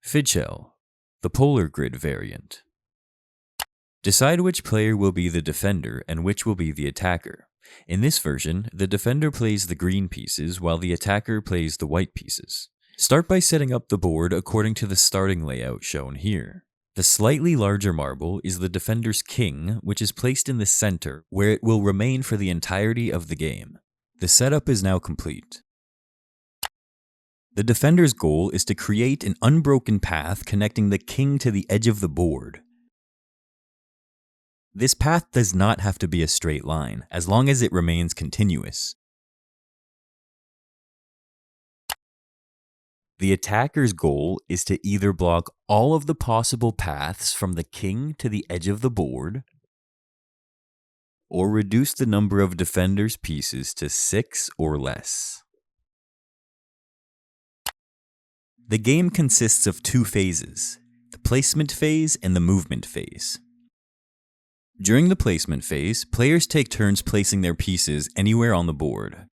Fidchel, the polar grid variant. Decide which player will be the defender and which will be the attacker. In this version, the defender plays the green pieces while the attacker plays the white pieces. Start by setting up the board according to the starting layout shown here. The slightly larger marble is the defender's king, which is placed in the center, where it will remain for the entirety of the game. The setup is now complete. The defender's goal is to create an unbroken path connecting the king to the edge of the board. This path does not have to be a straight line, as long as it remains continuous. The attacker's goal is to either block all of the possible paths from the king to the edge of the board, or reduce the number of defender's pieces to 6 or less. The game consists of two phases, the placement phase and the movement phase. During the placement phase, players take turns placing their pieces anywhere on the board.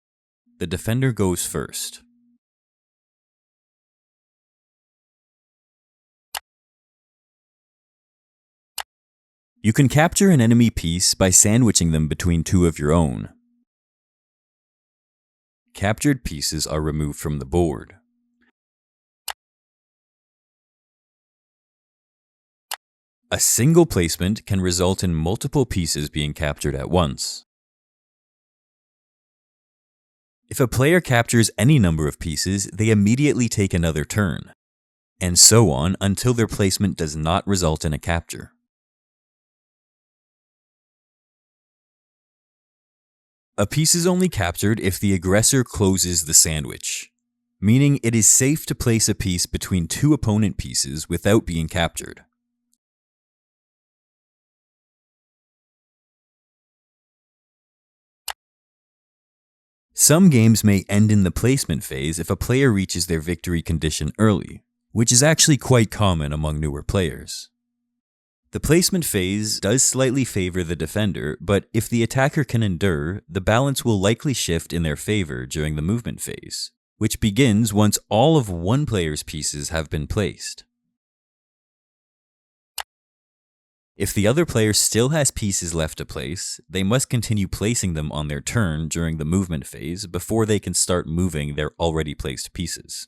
The defender goes first. You can capture an enemy piece by sandwiching them between two of your own. Captured pieces are removed from the board. A single placement can result in multiple pieces being captured at once. If a player captures any number of pieces, they immediately take another turn, and so on until their placement does not result in a capture. A piece is only captured if the aggressor closes the sandwich, meaning it is safe to place a piece between two opponent pieces without being captured. Some games may end in the placement phase if a player reaches their victory condition early, which is actually quite common among newer players. The placement phase does slightly favor the defender, but if the attacker can endure, the balance will likely shift in their favor during the movement phase, which begins once all of one player's pieces have been placed. If the other player still has pieces left to place, they must continue placing them on their turn during the movement phase before they can start moving their already placed pieces.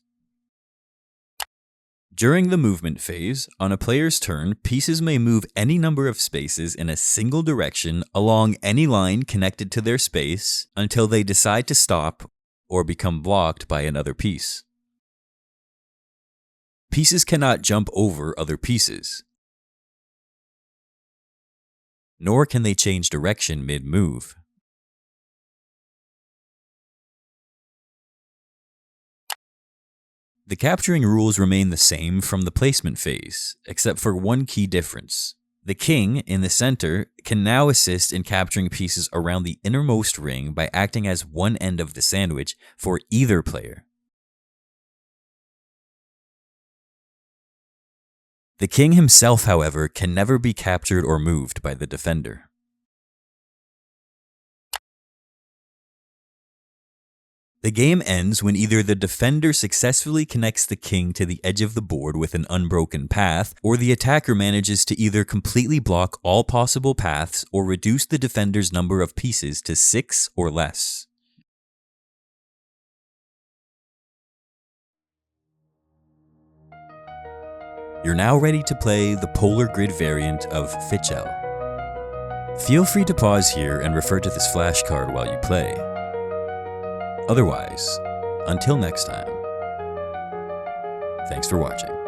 During the movement phase, on a player's turn, pieces may move any number of spaces in a single direction along any line connected to their space until they decide to stop or become blocked by another piece. Pieces cannot jump over other pieces, nor can they change direction mid-move. The capturing rules remain the same from the placement phase, except for one key difference. The king, in the center, can now assist in capturing pieces around the innermost ring by acting as one end of the sandwich for either player. The king himself, however, can never be captured or moved by the defender. The game ends when either the defender successfully connects the king to the edge of the board with an unbroken path, or the attacker manages to either completely block all possible paths or reduce the defender's number of pieces to 6 or less. You're now ready to play the polar grid variant of Fidchel. Feel free to pause here and refer to this flashcard while you play. Otherwise, until next time, thanks for watching.